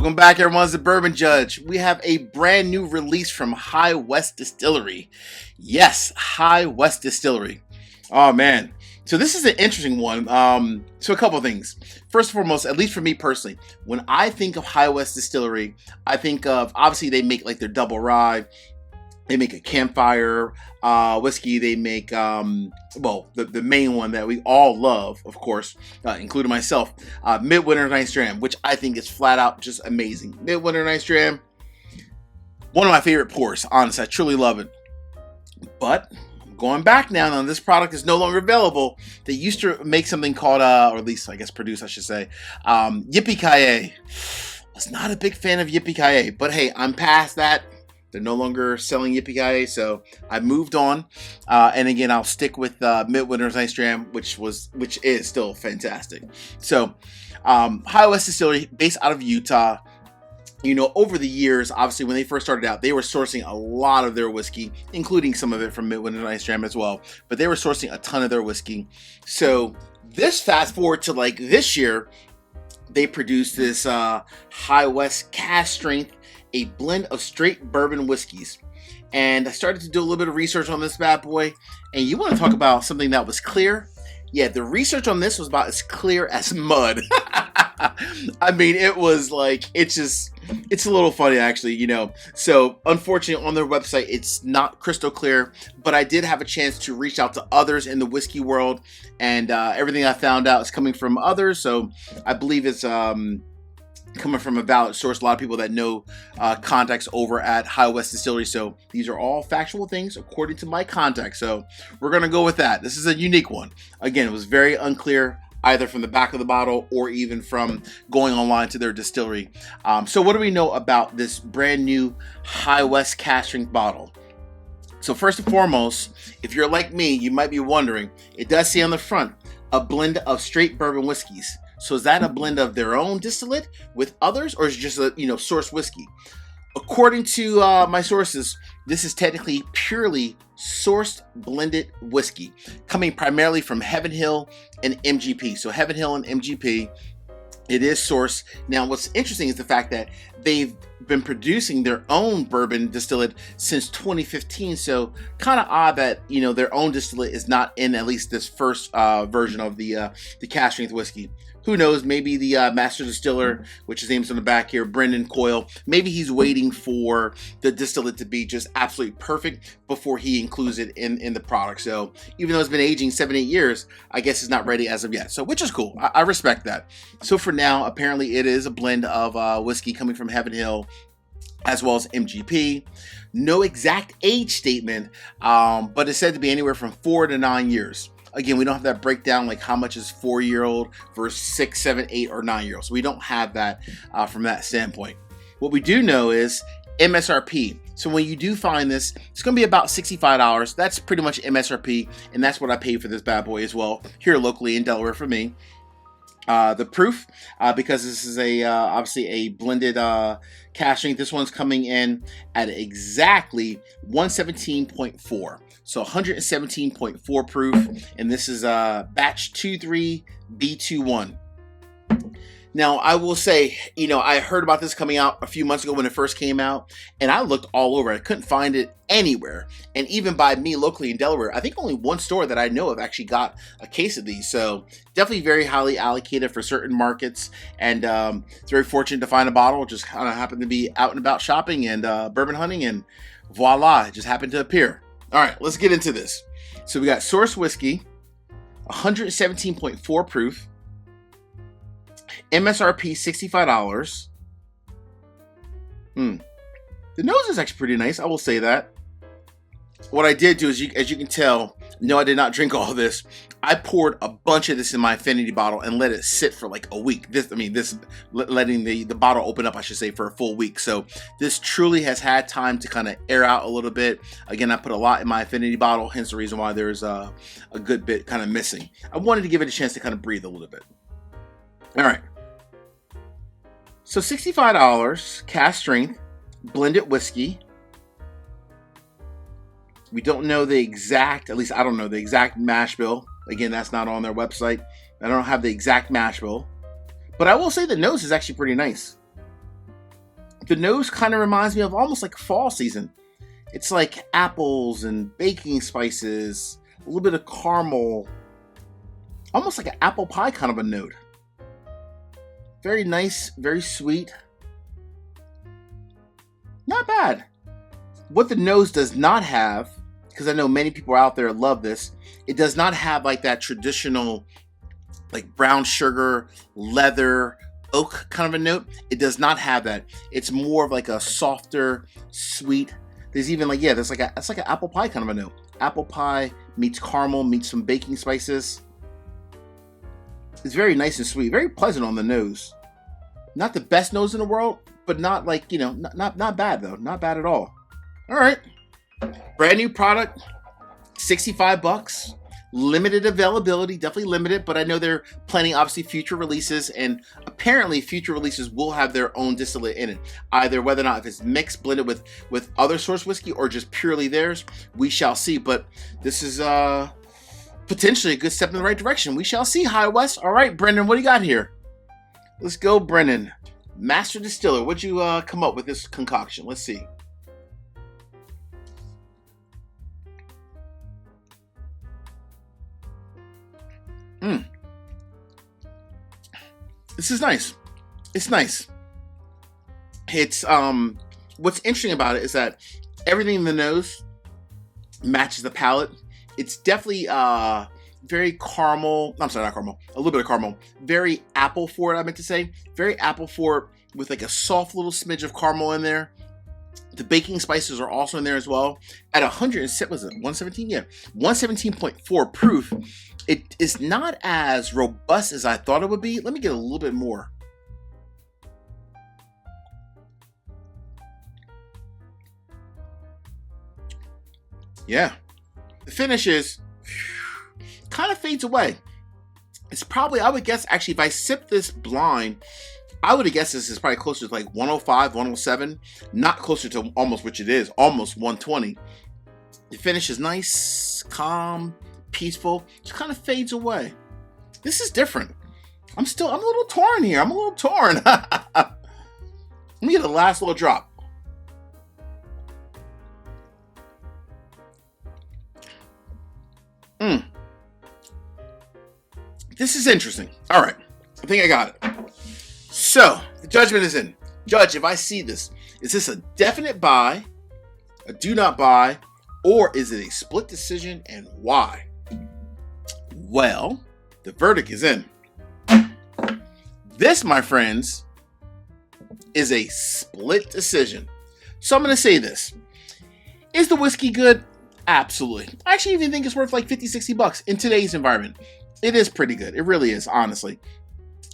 Welcome back, everyone. It's the Bourbon Judge. We have a brand new release from High West Distillery. Yes, High West Distillery. Oh, man. So this is an interesting one. So a couple of things. First and foremost, at least for me personally, when I think of High West Distillery, I think of, obviously, they make like their double rye. They make a campfire whiskey. They make, the main one that we all love, of course, including myself, Midwinter Night's Dram, which I think is flat out just amazing. Midwinter Night's Dram, one of my favorite pours, honestly. I truly love it. But going back now, this product is no longer available. They used to make something called, or at least I guess produce, I should say, Yippee-Ki-Yay. Was not a big fan of Yippee-Ki-Yay, but hey, I'm past that. They're no longer selling Yippee-Ki-Yay, so I moved on. And again, I'll stick with Midwinter's Night's Dram, which is still fantastic. So, High West Distillery, based out of Utah. You know, over the years, obviously, when they first started out, they were sourcing a lot of their whiskey, including some of it from Midwinter Night's Dram as well. But they were sourcing a ton of their whiskey. So, this fast forward to like this year, they produced this High West Cask Strength, a blend of straight bourbon whiskeys. And I started to do a little bit of research on this bad boy. And you want to talk about something that was clear? Yeah, the research on this was about as clear as mud. I mean, it was like, it's a little funny actually, you know. So unfortunately on their website, it's not crystal clear, but I did have a chance to reach out to others in the whiskey world, and everything I found out is coming from others. So I believe it's coming from a valid source. A lot of people that know contacts over at High West Distillery. So these are all factual things according to my contact. So we're going to go with that. This is a unique one. Again, it was very unclear either from the back of the bottle or even from going online to their distillery. So what do we know about this brand new High West Cask Strength bottle? So first and foremost, if you're like me, you might be wondering, it does say on the front, a blend of straight bourbon whiskeys. So is that a blend of their own distillate with others, or is it just a sourced whiskey? According to my sources, this is technically purely sourced blended whiskey, coming primarily from Heaven Hill and MGP. So Heaven Hill and MGP, it is sourced. Now, what's interesting is the fact that they've been producing their own bourbon distillate since 2015. So kind of odd that, their own distillate is not in at least this first version of the Cask Strength whiskey. Who knows, maybe the master distiller, which his name's on the back here, Brendan Coyle, maybe he's waiting for the distillate to be just absolutely perfect before he includes it in the product. So even though it's been aging 7-8 years, I guess it's not ready as of yet. So which is cool. I respect that. So for now, apparently it is a blend of whiskey coming from Heaven Hill as well as MGP. No exact age statement, but it's said to be anywhere from 4 to 9 years. Again, we don't have that breakdown like how much is 4-year-old versus 6, 7, 8, or 9-year-old. So we don't have that from that standpoint. What we do know is MSRP. So when you do find this, it's going to be about $65. That's pretty much MSRP, and that's what I paid for this bad boy as well here locally in Delaware for me. The proof, because this is obviously a blended cask strength, this one's coming in at exactly 117.4. So 117.4 proof, and this is batch 23B21. Now, I will say, I heard about this coming out a few months ago when it first came out, and I looked all over. I couldn't find it anywhere. And even by me locally in Delaware, I think only one store that I know of actually got a case of these. So definitely very highly allocated for certain markets. And it's very fortunate to find a bottle. Just kind of happened to be out and about shopping and bourbon hunting, and voila, it just happened to appear. All right, let's get into this. So we got source whiskey, 117.4 proof, MSRP $65. The nose is actually pretty nice, I will say that. What I did do is, as you can tell, no, I did not drink all of this. I poured a bunch of this in my Infinity bottle and let it sit for like a week. Letting the bottle open up, I should say, for a full week. So this truly has had time to kind of air out a little bit. Again, I put a lot in my Infinity bottle, hence the reason why there's a good bit kind of missing. I wanted to give it a chance to kind of breathe a little bit. All right. So $65, cask strength, blended whiskey. We don't know the exact, at least I don't know the exact mash bill. Again, that's not on their website. I don't have the exact mash bill. But I will say the nose is actually pretty nice. The nose kind of reminds me of almost like fall season. It's like apples and baking spices, a little bit of caramel, almost like an apple pie kind of a note. Very nice, very sweet. Not bad. What the nose does not have, because I know many people out there love this, it does not have like that traditional like brown sugar, leather, oak kind of a note. It does not have that. It's more of like a softer, sweet. There's even like, yeah, that's like an apple pie kind of a note. Apple pie meets caramel, meets some baking spices. It's very nice and sweet, very pleasant on the nose. Not the best nose in the world, but not like, you know, not bad though. Not bad at all. All right. Brand new product, $65. Limited availability, definitely limited, but I know they're planning obviously future releases, and apparently future releases will have their own distillate in it. Either whether or not if it's mixed, blended with other source whiskey, or just purely theirs, we shall see. But this is potentially a good step in the right direction. We shall see, High West. All right, Brendan, what do you got here? Let's go, Brendan. Master Distiller, what'd you come up with this concoction? Let's see. This is nice. It's nice. It's what's interesting about it is that everything in the nose matches the palate. It's definitely very caramel. I'm sorry, not caramel. A little bit of caramel. Very apple forward, I meant to say. Very apple forward with like a soft little smidge of caramel in there. The baking spices are also in there as well. At 117? Yeah, 117.4 proof. It is not as robust as I thought it would be. Let me get a little bit more. Yeah. The finish is kind of fades away. It's probably, I would guess, actually, if I sip this blind, I would have guessed this is probably closer to like 105, 107. Not closer to almost, which it is, almost 120. The finish is nice, calm, peaceful. Just kind of fades away. This is different. I'm a little torn here. I'm a little torn. Let me get the last little drop. This is interesting. All right. I think I got it. So, the judgment is in. Judge, if I see this, is this a definite buy, a do not buy, or is it a split decision, and why? Well, the verdict is in. This, my friends, is a split decision. So I'm going to say this. Is the whiskey good? Absolutely. I actually even think it's worth like 50, 60 bucks in today's environment. It is pretty good. It really is, honestly.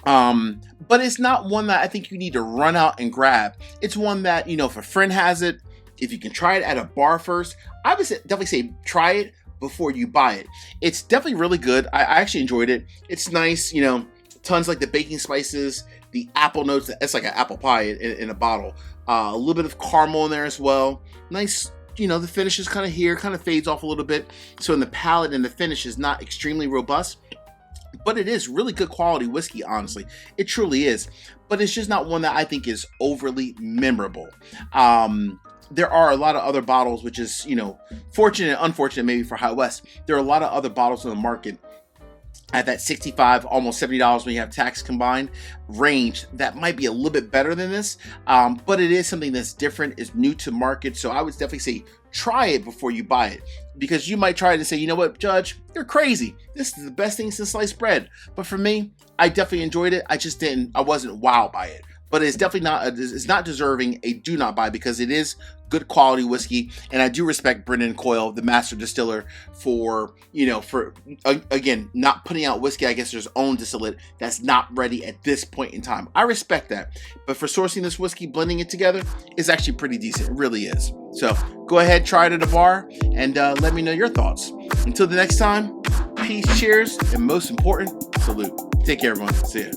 But it's not one that I think you need to run out and grab. It's one that, you know, if a friend has it, if you can try it at a bar first, I would definitely say try it before you buy it. It's definitely really good. I actually enjoyed it. It's nice, you know, tons like the baking spices, the apple notes. It's like an apple pie in a bottle. A little bit of caramel in there as well. Nice, you know, the finish is kind of here, kind of fades off a little bit. So in the palate and the finish is not extremely robust. But it is really good quality whiskey, honestly. It truly is. But it's just not one that I think is overly memorable. There are a lot of other bottles, which is, you know, fortunate and unfortunate maybe for High West. There are a lot of other bottles on the market at that $65, almost $70 when you have tax combined range that might be a little bit better than this. But it is something that's different, is new to market. So I would definitely say try it before you buy it, because you might try it and say, you know what, Judge, you're crazy. This is the best thing since sliced bread. But for me, I definitely enjoyed it. I wasn't wowed by it. But it's definitely not, it's not deserving a do not buy, because it is good quality whiskey. And I do respect Brendan Coyle, the master distiller, for, you know, for, again, not putting out whiskey, I guess, there's own distillate that's not ready at this point in time. I respect that. But for sourcing this whiskey, blending it together is actually pretty decent. It really is. So go ahead, try it at a bar, and let me know your thoughts. Until the next time, peace, cheers, and most important, salute. Take care, everyone. See ya.